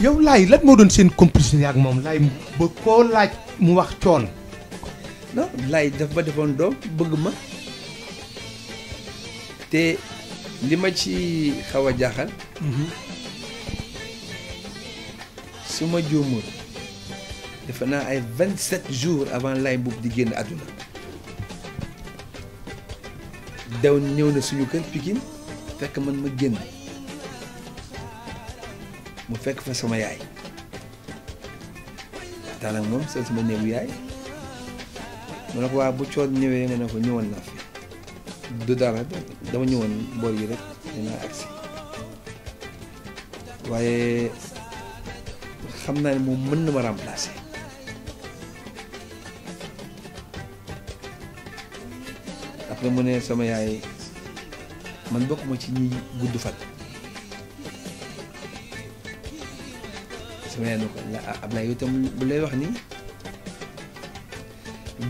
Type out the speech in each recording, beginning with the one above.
yow laay lan moo doon seen complicité ak moom laay ba koo laaj mu wax coon. non laay daf ma defoon doom bëgg ma te li ma ci xaw a jaaxal. su ma juumul defe naa ay 27 jours avant Laye Mboup di génn àdduna daw ñëw na suñu kër Pikine fekk man ma génn mu fekk fa sama yaay waxtaan ak moom seen sama néegu yaay mu ne ko waa bu coon ñëwee nga ne ko ñëwoon naa fi du dara dama ñëwoon boor yi rek dinaa agsi waaye xam naa ne moom mën na ma remplacer après mu ne sama yaay man bokkuma ci ñi gudd fan sama yaay ne ko Ablaye yow tam bu lay wax nii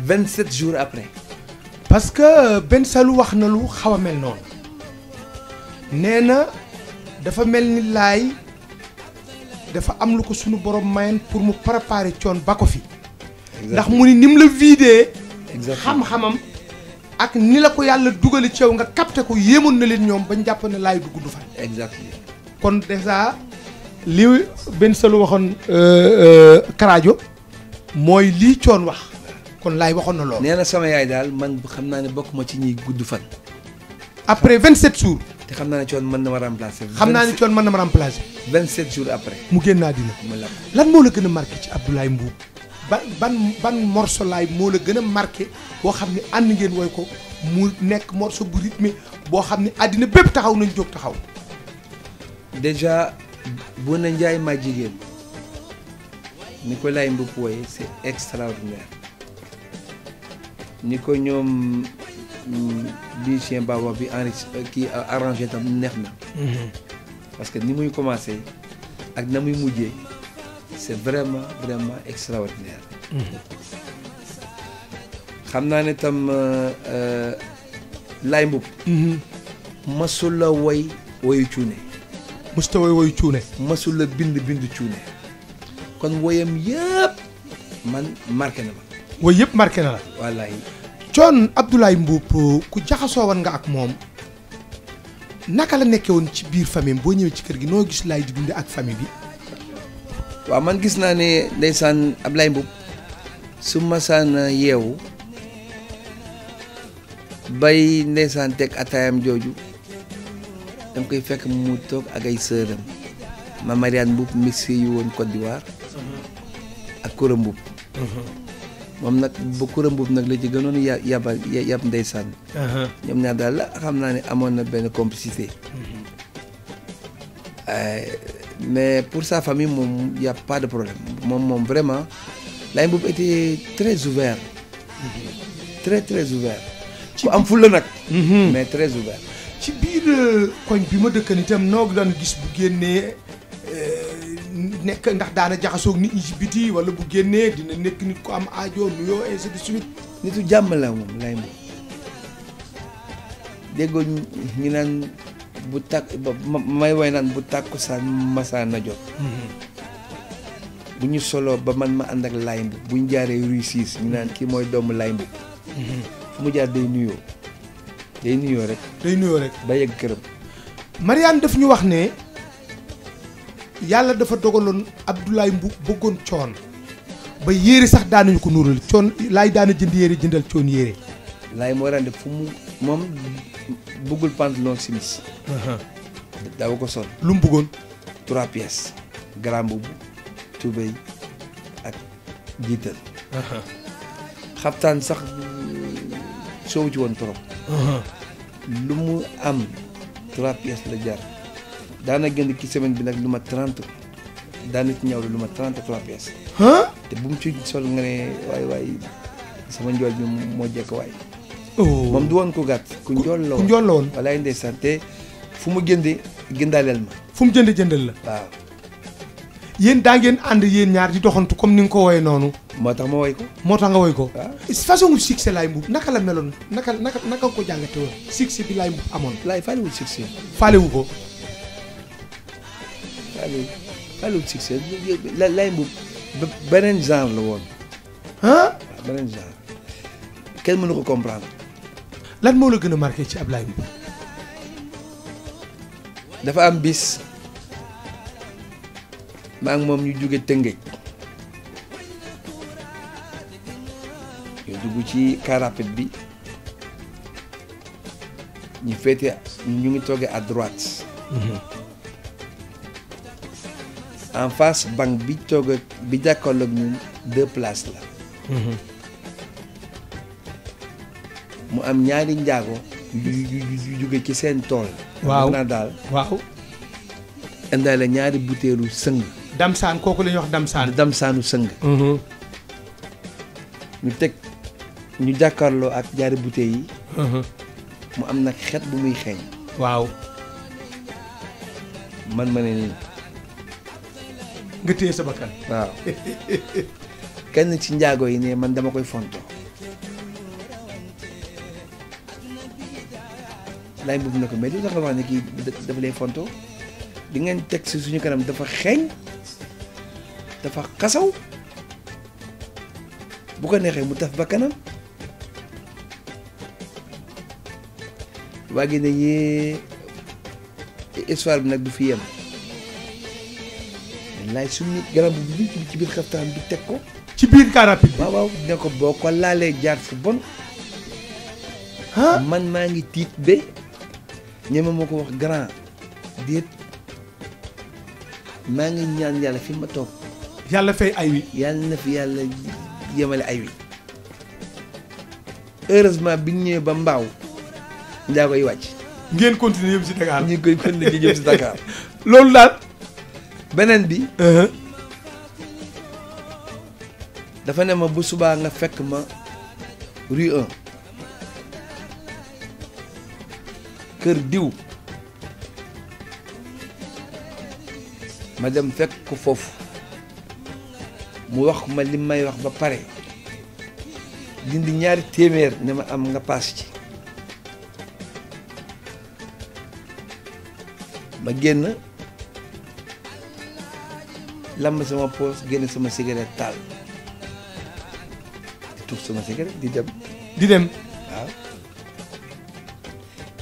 27 jours après. parce que Ben Saloum wax na lu xaw a mel noonu nee na dafa mel ni laay dafa am lu ko sunu borom mayen pour mu préparer coon ba ko fi. ndax mu ni nim la vidé. xam-xamam ak ni la ko yàlla dugale ci yow nga capté ko yéemoon na leen ñoom bañ jàpp ne laay du gudd fan. exactement kon déjà li Ben Saloum waxoon Karajo mooy lii coon wax kon laay waxoon na loolu. nee na sama yaay daal man xam naa ne bokkuma ci ñi gudd fan. après 27 jours. te xam naa ne coon mën na ma remplacer. xam naa ne coon mën na ma remplacer. 27 jours après. mu génn àddina. lan moo la gën a marqué ci Abdoulaye Mboup ban morceau laay moo la gën a marqué boo xam ne ànd ngeen woy ko mu nekk morceau bu rythmé boo xam ne àddina bépp taxaw nañ jóg taxaw. déjà bu na njaay ma jigéen ni ko Laye Mboup woye c'est extraordinaire ni ko ñoom musicien baba bi kii arrangé tam neex na. parce que ni muy commencé ak na muy mujjee c'est vraiment extraordinaire. xam naa ne tam Laye Mboup. masula woyu cuune. musta woyu cuune. masula bind cuune. kon woyam yëpp man marqué na ma. woy yëpp marqué na la. wallaay. coon Abdoulaye Mboup ku jaxasoo woon nga ak moom naka la nekkee woon ci biir famille boo ñëwee ci kër gi noo gis laay di dundee ak famille bi. waaw man gis naa ne ndeysaan Abdoulaye Mboup su masaan yeewu bay ndeysaan teg ataayam jooju danga koy fekk mu toog ak ay sëram ma Mariane Mboup mixé yu woon Côte d'Ivoire ak Koura Mboup moom nag ba Koura Mboup nag la ci gënoon yab ndeysaan ñoom ñaar daal la xam naa ne amoon na benn complicité mais pour sa famille moom y a pas de problème moom vraiment Laye Mboup était très ouvert très ouvert ku am fulla nag mais très ouvert ci biir koñ bi ma dëkkan itam noo daan gis bu génnee nekk ndax daana jaxasoog nit ñi ci biti wala bu génnee dina nekk nit ko am aajo nuyoo ainsi de suite. nitu jàmm la moom Laye Mboup déggoo ñu naan bu tàkk may woy naan bu tàkku saan masaan na jot bu ñu soloo ba man ma ànd ak Laye Mboup bu ñu jaaree Rue 6 ñu naan kii mooy doomu Laye Mboup fu mu jaar day nuyoo rek ba yegg këram. Mariane daf ñu wax ne yàlla dafa dogaloon Abdoulaye Mboup bëggoon coon ba yére sax daanuñu ko nuural coon laay daana jënd yére jëndal coon yére. Laye moo daan def fu mu moom bëggul pantalon simis. daaw ko sol. lu mu bëggoon. 3 pièces. grand mbubb tubéy ak jiital. xaftaan sax soowu ci woon trop. lu mu am 3 pièces la jar daana gën ki semaine bi nag lu ma 30 daana ci ñëw lu ma 33 pièces. te bu mu ci sol nga ne waay sama njool bi moo jekk waay. moom du woon ko gàtt ku njool la woon walaay ndeysaan te fu mu gëndaaleel ma. fu mu jëndal la. waaw. yéen daa ngeen ànd yéen ñaar di doxantu comme ni nga ko woyee noonu. moo tax ma woy ko. moo tax nga woy ko. waaw façon succès Laye Mboup naka la meloon naka nga ko jàngate woon succès bi Laye Mboup amoon. Laye faalewul succès. faalewu ko. allo succès lay mbub beneen genre la woon ah waaw beneen genre kenn mënu ko comprendre. lan moo la gën a marqué ci Ablaye Mboup. dafa am bis maa ngi moom ñu jóge Tëngéej ñu dugg ci car rapide bi ñu féete ñu ngi toogee à droite en face banque bi toog bi jàkkaarloog ñun 2 places la mu am ñaari njaago yu jóge ci seen tool. waaw naa daal waaw. indaale ñaari butéelu sëng. damsaan kooku la ñuy wax damsaan. damsaanu sëng. ñu teg ñu jàkkaarloo ak ñaari butéel yi. mu am nag xet bu muy xeeñ. waaw. man ma ne nii. nga téye sa bakkan. waaw kenn ci njaago yi ne man dama koy fonto laay boobu na ko mais lu tax nga wax ne kii dafa lay fonto di ngeen teg si suñu kanam dafa xeeñ dafa xasaw bu ko neexee mu taf ba kanam waa gi ne yee histoire bi nag du fi yem laay suñu garab bi ci biir xaftaan bi teg ko ci biir car rapide bi. waaw waaw ne ko boo ko laalee jaar fu bon man maa ngi tiit ba ñeme ma ko wax grand déet maa ngi ñaan yàlla fi ma toog yàlla fay ay wi. yàlla na fi yàlla yemale ay wi heureusement bi ñu ñëwee ba mbaaw ndaa koy wàcc ngeen continuer yëpp si Dakar. ñu koy continuer di jëm si Dakar loolu daal. beneen bi dafa ne ma bu subaa nga fekk ma rue 1 kër diw ma dem fekk ko foofu mu wax ma li may wax ba pare dindi ñaari téeméer ne ma am nga paas ci ma génn lamb sama poos génn sama cigarette taal di tuux sama cigarette di dem waaw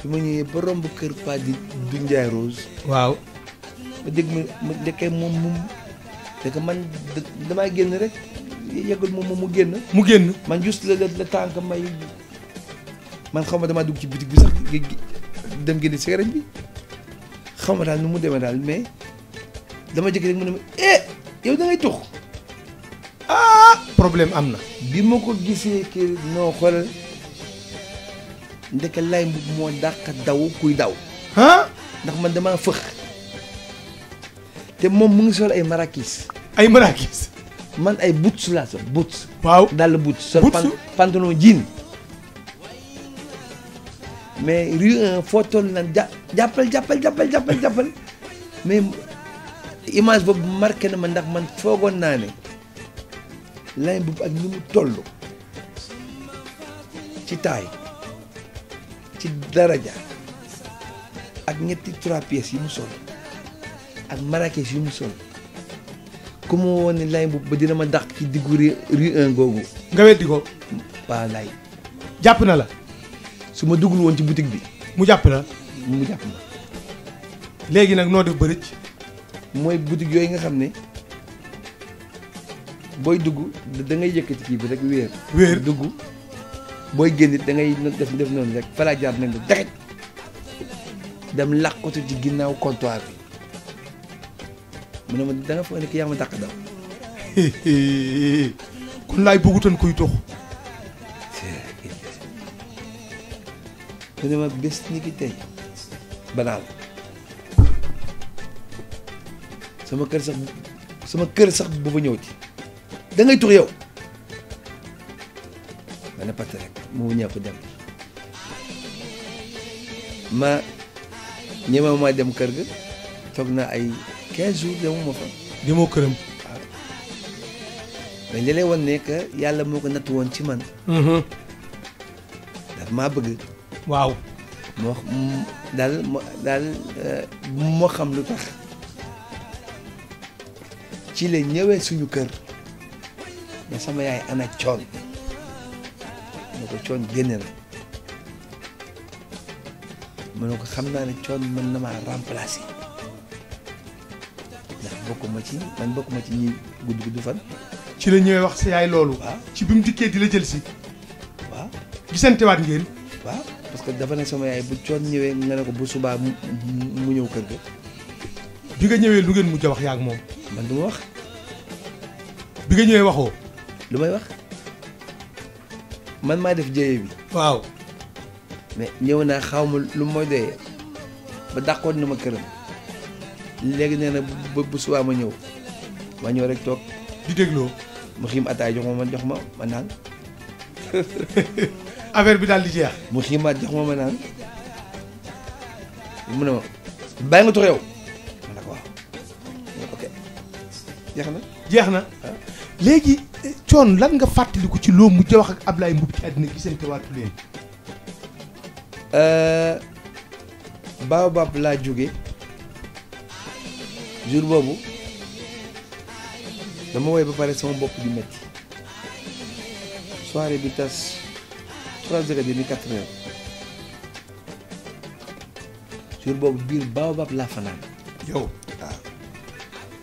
bi ma ñëwee ba romb kër Pa di du Ndiaye Rose waaw. ma dégg ma ndekkee moom c'est que man damaa génn rek yeggul moom mu génn mu génn. man juste la tànk may man xaw ma damaa dugg ci boutique bi sax dem génn cigarette bi xaw ma daal nu mu demee daal mais dama jëkk rek mu ne ma yow da ngay tux problème am na. bi ma ko gisee que noo xoolal ndeke Laye Mboup moo dàq daw kuy daw ndax man damaa fëx te moom mu ngi sol ay marakis ay marakis. man ay boots laa sol boots waaw dàll boots sol Boots? pantalon jean mais rue 1 foo toll naan jàppal mais image boobu marqué na ma ndax man foogoon naa ne Laye Mboup ak ni mu toll ci taay ci daraja ak ñetti 3 pièces yi mu sol ak marakis yi mu sol ku ma woon ne Laye Mboup ba dina ma dàq ci diggu rue 1 googu nga weddi ko. waaw Laye jàpp na la. su ma duggul woon ci boutique bi mu jàpp la. mu jàpp ma léegi nag noo def bërëj. mooy boutique yooyu nga xam ne booy dugg da ngay yëkkati kii bi rek wéer dugg booy génn it da ngay def noonu rek falaa jaar nañ la daxet dem làqatu ci ginnaaw comptoir bi mu ne ma da nga foog ne ki yaa ma dàq daw kon laay bëggutoon kuy tux. mu ne ma bés ni ki tey banaal sama kër sax bu fa ñëw ci da ngay tux yow ma ne pat rek mu ñëpp dem ma ñeme ma dem kër ga toog na ay 15 jours demuma fa demoo këram. waaw mais li lay wan ne que yàlla moo ko natt woon ci man daf maa bëgg waaw. moo moo xam lu tax ci la ñëwee suñu kër ne sama yaay ana coon ne ko coon génne na mu ne ko xam naa ne coon mën na maa remplacer ndax bokkuma ci ñi gudd fan. ci la ñëwee wax sa yaay loolu. waaw ci bi mu dikkee di la jël si. waaw gisantewaat ngeen. waaw parce que dafa ne sama yaay bu coon ñëwee nga ne ko bu subaa mu ñëw kër ga. bi nga ñëwee lu ngeen mujj a wax yaa ak moom. man du ma wax. bi nga ñëwee waxoo. lu may wax man maa def jëye bi. waaw. mais ñëw naa xaw ma lu mooy doyee ba dàqoon na ma këram léegi nee na bu subaa ma ñëw rek toog. di dégloo. mu xiim ataay jox ma naan. affaire bi daal di jeex. mu xiimaat jox ma naan mu ne ma bàyyi nga tux yow ma ne ko waaw ok jeex na. jeex na léegi coon lan nga fàttaliku ci loo mujj wax ak Ablaye Mboup ci àddina gisante waatu leen. Baobab laa jóge jour boobu dama woy ba pare sama bopp di metti soirée bi tas 3h30 4h jour boobu biir Baobab laa fanaan. yow waaw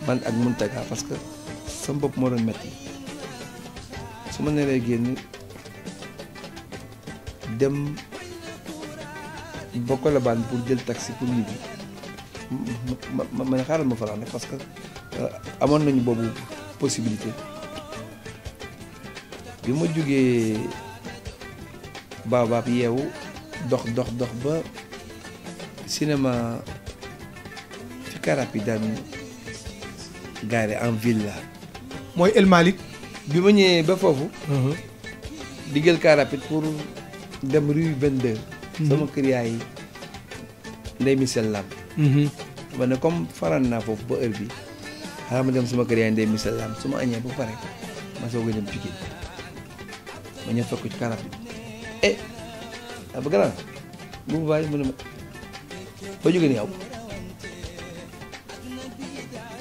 man ak Muntaga parce que sama bopp moo doon metti su ma neree génn dem ba Colobane pour jël taxi pour ñibbi ma xaaral ma fanaan parce que amoon nañu boobu possibilité bi ma jógee Baobab yeewu dox ba cinéma fi car rapide daan garé en ville la mooy El Malick. bi ma ñëwee ba foofu di jël car rapide pour dem rue 22 sama kër yaay Ndey Misel Lam ma ne comme faral naa foofu ba heure bi xaaral ma dem sama kër yaay Ndey Misel Lam su ma añee ba pare ma soog a dem Pikine ma ñëw fekk ci car rapide ba grand bu bàyyi mu ne ma ba jógee ni yow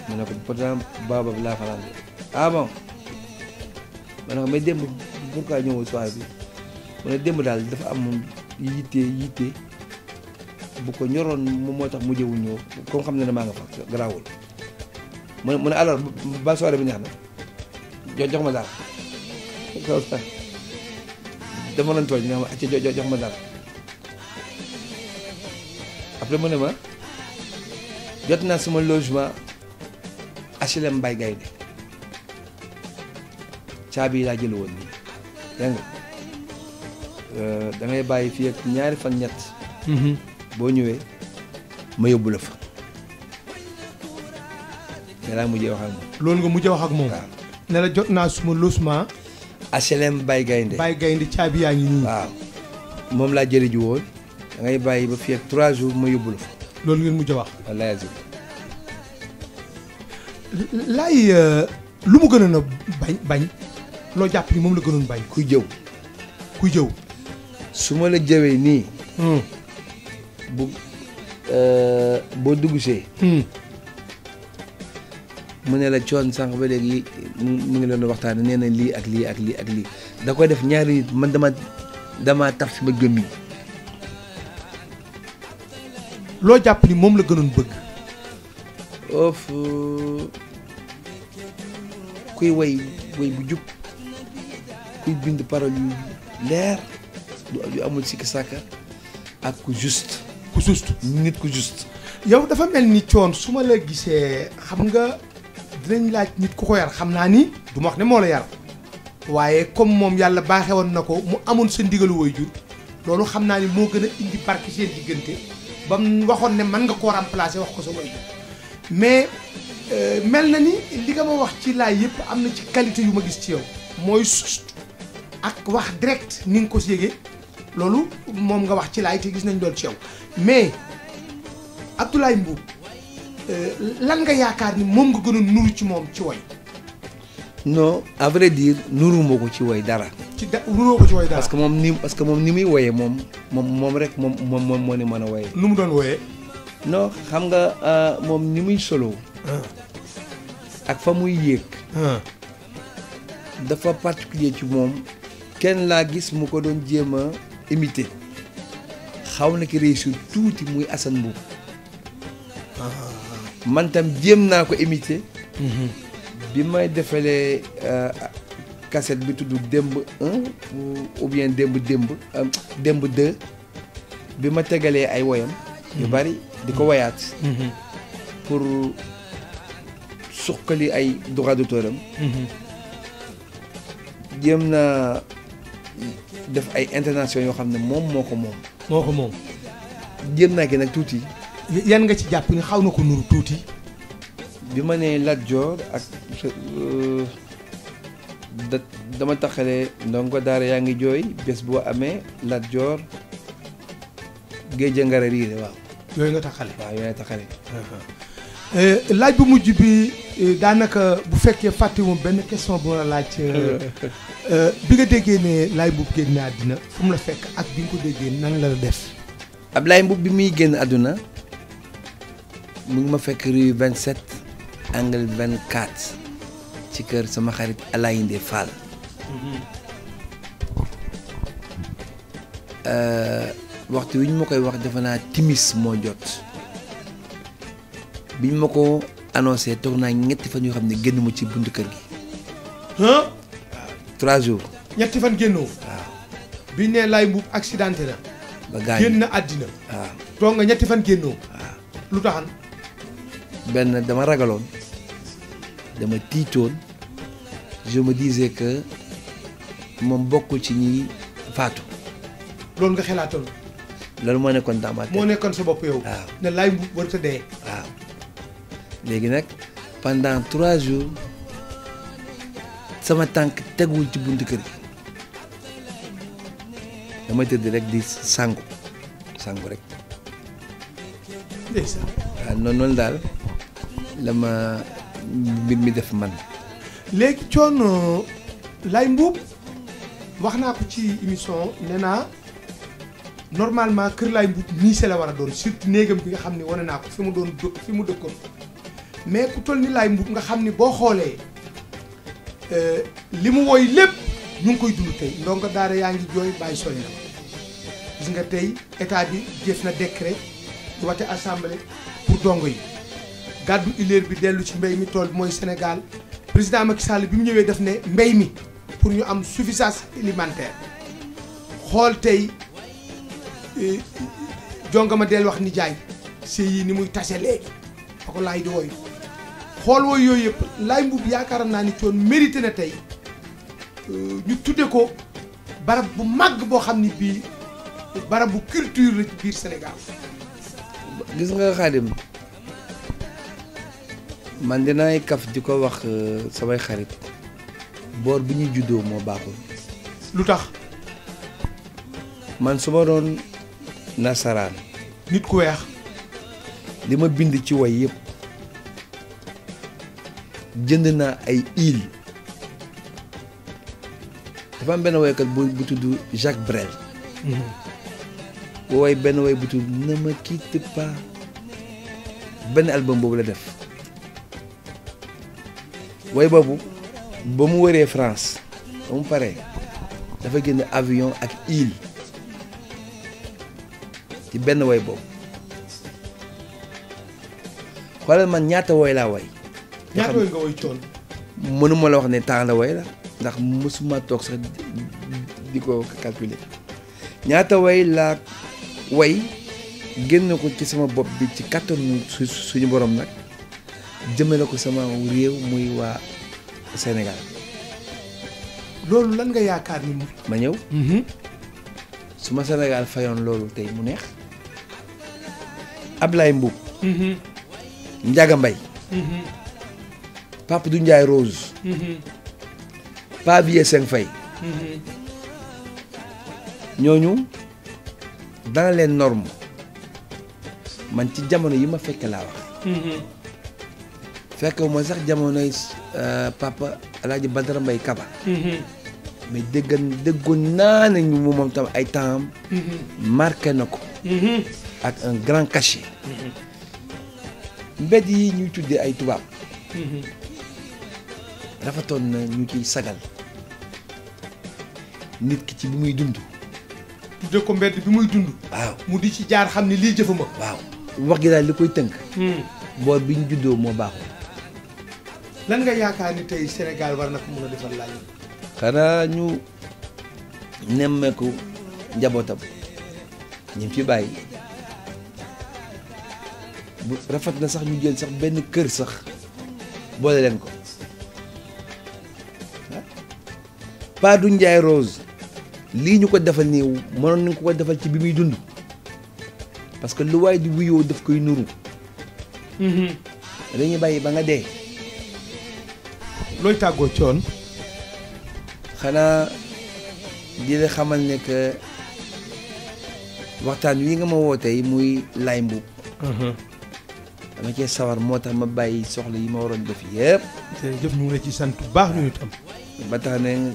ma ne ko pourtant Baobab laa fanaan bon ma ne ko mais démb pourquoi ñëwul soir bi mu ne démb daal dafa am yitte bu ko ñoroon moom moo tax mu jëwul ñëw comme xam ne ne maa nga fa garaawul mu ne alors ba soirée bi neex na jox ma dara dama leen tooñ nga ma acca jox ma dara après mu ne ma jot naa sama logement HLM Mbaye Gaynde caabi laa jël woon nii dégg nga da ngay bàyyi fii ak ñaari fan ñett boo ñëwee ma yóbbu la fa ne laa mujjee wax ak moom. loolu nga mujjee wax ak moom. waaw ne la jot naa suma logement. HLM Mbaye Gaynde. Mbaye Gaynde caabi yaa ngi nii. waaw moom laa jëli ji woon da ngay bàyyi ba fii ak 3 jours ma yóbbu la fa. loolu ngeen mujj a wax. wallaahi azim. laay lu mu gënoon a bañ loo jàpp ni moom la gënoon bañ. kuy jëw. kuy jëw. su ma la jëwee nii. boo dugg see. mu ne la coon sànq ba léegi mu ngi leen di waxtaan nee na lii ak lii ak lii ak lii da koy def ñaari nit man dama taf sama gëm yi. loo jàpp ni moom la gënoon bëgg. of kuy way bu jub kuy bind parole yu leer yu amul sikki sàkka ak ku juste. ku juste nit ku juste. yow dafa mel ni coon su ma la gisee xam nga dinañ laaj nit ku ko yar xam naa ni du ma wax ne moo la yar waaye comme moom yàlla baaxee woon na ko mu amoon sa ndigalu waajur loolu xam naa ni moo gën a indi barke seen diggante ba mu waxoon ne mën nga koo remplacer wax ko sa waajur mais mel na ni li nga ma wax ci laay yëpp am na ci qualité yu ma gis ci yow mooy juste ak wax direct ni nga ko yëgee loolu moom nga wax ci laay te gis nañ loolu ci yow mais Abdoulaye Mboup lan nga yaakaar ni moom nga gën a nuru ci moom ci woy. non à vrai dire nuru ma ko ci woy dara. nuroo ko ci woy dara. parce que moom ni muy woyee moom rek moom moo ni mën a woyee. nu mu doon woyee. non xam nga moom ni muy solo. ak fa muy yéeg dafa particulier ci moom kenn laa gis mu ko doon jéem a imiter xaw na ki réussir tuuti muy Assane Mboup man tam jéem naa ko imiter bi may defalee cassette bi tudd démb 1 ou bien démb 2 bi ma tegalee ay woyam yu bari di ko woyaat pour suqali ay droit d'auteur am jéem naa def ay internation yoo xam ne moom moo ko moom jéem naa ki nag tuuti yan nga ci jàpp ni xaw na ko nuru tuuti bi ma nee Lat Joor ak dama taxale ndongo daara yaa ngi jooy bés boo amee Lat Joor géej ngara riire waaw yooyu nga taxale waaw yooyu nga taxale laaj bu mujj bi daanaka bu fekkee fàttewuma benn question bu ma la laaj bi nga déggee ne Laye Mboup génn na àddina fu mu la fekk ak bi nga ko déggee nan la def Ablaye Mboup bi muy génn àdduna mu ngi ma fekk rue 27 angle 24 ci kër sama xarit Alayinde Fall waxtu wi ñu ma koy wax defe naa timis moo jot bi ñu ma ko annoncé toog naa ñetti fan yoo xam ne génn ma ci buntu kër gi. 3 jours. ñetti fan génnoo. waaw bi ñu nee Laye Mboup accidenté na. ba gaañ génn na àddina. waaw toog nga ñetti fan génnoo. waaw lu taxan. benn dama ragaloon dama tiitoon je me disais que moom bokkul ci ñi faatu. loolu nga xelaatoon. loolu moo nekkoon dans ma tête. moo nekkoon sa bopp yow. waaw ne Laye Mboup warut a dee. waaw léegi nag pendant 3 jours sama tànk teguwul ci buntu kër gi damay tëdd rek di sangu rek. ndeysaan. waaw noonu daal la ma mbir mi def man. léegi Thione Laye Mboup wax naa ko ci émission nee naa normalement kër Laye Mboup niise la war a doon surtout néegam bi nga xam ne wane naa ko fi mu doon fi mu dëkkoon mais ku toll ni Laye Mboup nga xam ni boo xoolee li mu woy lépp ñu ngi koy dund tey ndongo daara yaa ngi jooy bàyyi sooy na gis nga tey état bi jëf na décret du wate assemblée pour dongo yi gàddu ileer bi dellu ci mbéy mi tool bi mooy Sénégal président Macky Sall bi mu ñëwee def ne mbéy mi pour ñu am suffisance alimentaire xool tey jongama del wax ni jaay sëy yi ni muy tase léegi ba ko laay di woy xool wooy yooyu yëpp Laye Mboup yaakaar naa ni Thione mérité na tey ñu tudde ko barab bu màgg boo xam ni bii barab bu culture la ci biir Sénégal. gis nga Xaadim man dinaay kaf di ko wax samay xarit boor bi ñuy juddoo moo baaxul. lu tax. man su ma doon nasaraan. nit ku weex. li ma bind ci way yëpp jënd naa ay île dafa am benn woykat bu tudd Jacques Brel. bu way benn way bu tudd ne me quitte pas benn album boobu la def way boobu ba mu wëree France ba mu paree dafa génn avion ak île ci benn way boobu xoolal man ñaata woy laa way. ñaata woy nga woy Thione. mënuma la wax ne temps la way la ndax mësuma toog sax di ko calculer ñaata way laa way génn ko ci sama bopp bi ci kattanu suñu borom nag jëmale ko sama réew muy waa Sénégal. loolu lan nga yaakaar ni mu. ma ñëw. su ma Sénégal fayoon loolu tey mu neex. Ablaye Mboup. Ndiaga Mbaye. Pape du Ndiaye Rose. Pa Vieux Seng Faye. ñooñu dans les normes man ci jamono yi ma fekk laa wax. fekk ma sax jamonoy papa El Hadj Badara Mbaye Kaba. mais déggoon naa ne ñu moom tam ay temps marqué na ko. ak un grand cachet. mbedd yi ñuy tuddee ay tubaab. rafetoon na ñu ciy sagal nit ki ci bi muy dund. tudde ko mbedd bi muy dund. waaw mu di ci jaar xam ne lii jëfuma. waaw wax gi daal li koy tënk. boor bi ñu juddoo moo baaxul. lan nga yaakaar ni tey Sénégal war na ko mën a defal laaj. xanaa ñu nemmeeku njabootam ñi fi bàyyi bu rafet na sax ñu jël sax benn kër sax boole leen ko Pa du Ndiaye Rose lii ñu ko defal nii mënoon nañ ko defal ci bi muy dund parce que lu waay di wuyoo daf koy nuru. dañuy bàyyi ba nga dee. looy tàggoo coon. xanaa di la xamal ne que waxtaan wi nga ma woo tey muy Laye Mboup. dama cee sawar moo tax ma bàyyi soxla yi ma waroon def yëpp. jërëjëf ñu ngi la ci sant bu baax ñu itam. ba tax ne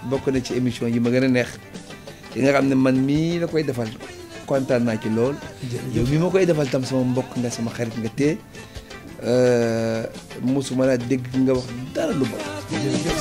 bokk na ci émission yi ma gën a neex yi nga xam ne man mii la koy defal kontaan naa ci lool. yow mi ma koy defal tam sama mbokk nga sama xarit nga tee mosuma la dégg nga wax dara lu bon. jërëjëf